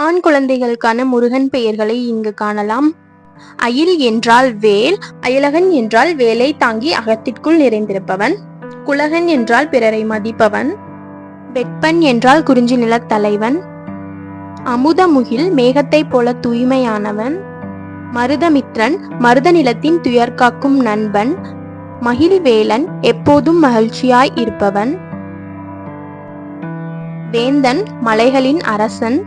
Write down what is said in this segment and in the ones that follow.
ஆண் குழந்தைகளுக்கான முருகன் பெயர்களை இங்கு காணலாம். அயில் என்றால் வேல், அயலகன் என்றால் வேலை தாங்கி அகத்திற்குள் நிறைந்திருப்பவன். குலகன் என்றால் பிறரை மதிப்பவன். வெட்பன் என்றால் குறிஞ்சி நிலத் தலைவன். அமுதமுகில் மேகத்தைப் போல தூய்மையானவன். மருதமித்ரன் மருத நிலத்தின் துயர்காக்கும் நண்பன். மகிழ்வேலன் எப்போதும் மகிழ்ச்சியாய் இருப்பவன். வேந்தன் மலைகளின் அரசன்.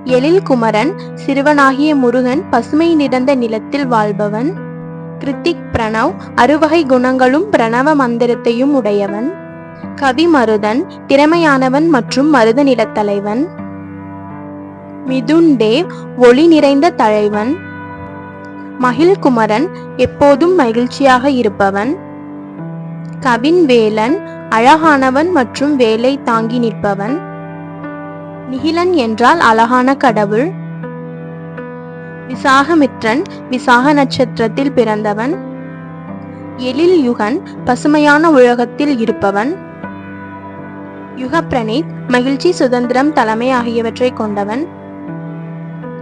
எழில் குமரன் சிறுவனாகிய முருகன் பசுமை நிறைந்த நிலத்தில் வாழ்பவன். கிருத்திக் பிரணவ் அறுவகை குணங்களும் பிரணவ மந்திரத்தையும் உடையவன். கவி மருதன் திறமையானவன் மற்றும் மருத நிலத்தலைவன். மிதுன் தேவ் ஒளி நிறைந்த தலைவன். மகிழ்குமரன் எப்போதும் மகிழ்ச்சியாக இருப்பவன். கவின் வேலன் அழகானவன் மற்றும் வேலை தாங்கி நிற்பவன். நிகிலன் என்றால் அழகான கடவுள். விசாகமித்ரன் விசாக நட்சத்திரத்தில் பிறந்தவன். எழில் யுகன் பசுமையான உலகத்தில் இருப்பவன். யுகப்பிரணீத் மகிழ்ச்சி, சுதந்திரம், தலைமை ஆகியவற்றை கொண்டவன்.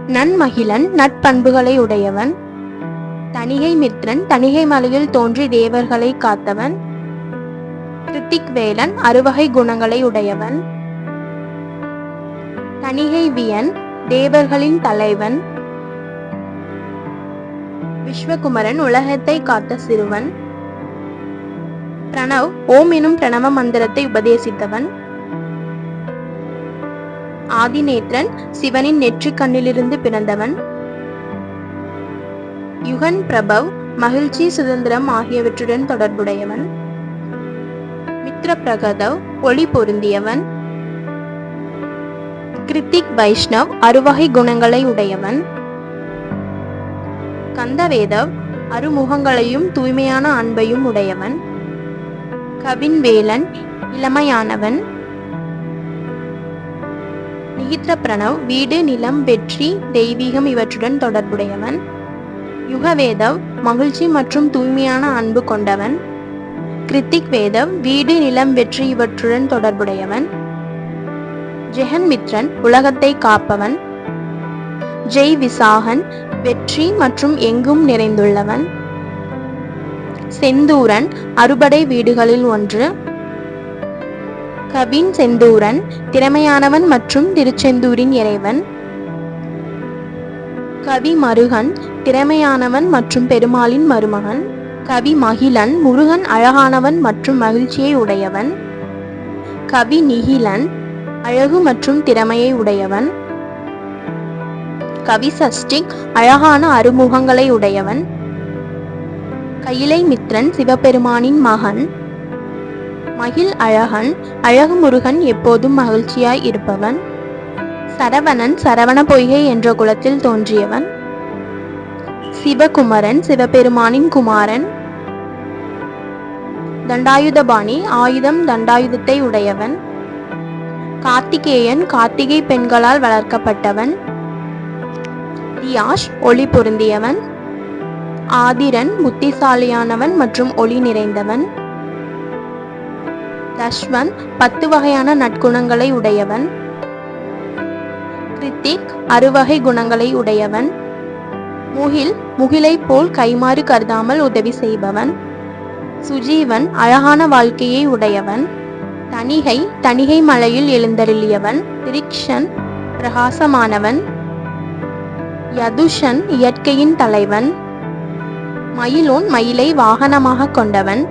நன்மகிழன் நட்பண்புகளை உடையவன். தணிகை மித்ரன் தணிகை மலையில் தோன்றி தேவர்களை காத்தவன். கிருத்திக் வேலன் அறுவகை குணங்களை உடையவன். தணிகை வியன் தேவர்களின் தலைவன். விஸ்வகுமரன் உலகத்தை காத்த சிறுவன். பிரணவ் ஓம் எனும் பிரணவ மந்திரத்தை உபதேசித்தவன். ஆதிநேத்ரன் சிவனின் நெற்றிக் கண்ணிலிருந்து பிறந்தவன். யுகன் பிரபவ் மகிழ்ச்சி, சுதந்திரம் ஆகியவற்றுடன் தொடர்புடையவன். மித்ர பிரகதவ் ஒளி பொருந்தியவன். கிருத்திக் வைஷ்ணவ் அறுவகை குணங்களை உடையவன். கந்தவேதவ் அறுமுகங்களையும் தூய்மையான அன்பையும் உடையவன். கவின் வேலன் இளமையானவன். நிகித்ர பிரணவ் வீடு, நிலம், வெற்றி, தெய்வீகம் இவற்றுடன் தொடர்புடையவன். யுகவேதவ் மகிழ்ச்சி மற்றும் தூய்மையான அன்பு கொண்டவன். கிருத்திக் வேதவ் வீடு, நிலம், வெற்றி இவற்றுடன் தொடர்புடையவன். ஜெகன்மித்ரன் உலகத்தை காப்பவன். ஜெய் விசாகன் வெற்றி மற்றும் எங்கும் நிறைந்துள்ளவன். செந்தூரன் அறுபடை வீடுகளில் ஒன்று. கவின் செந்தூரன் திறமையானவன் மற்றும் திருச்செந்தூரின் இறைவன். கவி மருகன் திறமையானவன் மற்றும் பெருமாளின் மருமகன். கவி மகிழன் முருகன் அழகானவன் மற்றும் மகிழ்ச்சியை உடையவன். கவி நிகிலன் அழகு மற்றும் திறமையை உடையவன். கவி சஷ்டிக் அழகான அறுமுகங்களை உடையவன். கையிலை மித்ரன் சிவபெருமானின் மகன். மகிழ் அழகன் அழகு முருகன் எப்போதும் மகிழ்ச்சியாய் இருப்பவன். சரவணன் சரவண பொய்கை என்ற குலத்தில் தோன்றியவன். சிவகுமரன் சிவபெருமானின் குமாரன். தண்டாயுதபாணி ஆயுதம் தண்டாயுதத்தை உடையவன். கார்த்திகேயன் கார்த்திகை பெண்களால் வளர்க்கப்பட்டவன். தியாஷ் ஒளி பொருந்தியவன். ஆதிரன் புத்திசாலியானவன் மற்றும் ஒளி நிறைந்தவன். தஷ்வந்த் 10 வகையான நற்குணங்களை உடையவன். கிருத்திக் அறுவகை குணங்களை உடையவன். முகில் முகிலை போல் கைமாறு கருதாமல் உதவி செய்பவன். சுஜீவன் அழகான வாழ்க்கையை உடையவன். தணிகை தணிகை மலையில் எழுந்தருளியவன். திரிக்ஷன் பிரகாசமானவன். யதுஷன் இயற்கையின் தலைவன். மயிலோன் மயிலை வாகனமாக கொண்டவன்.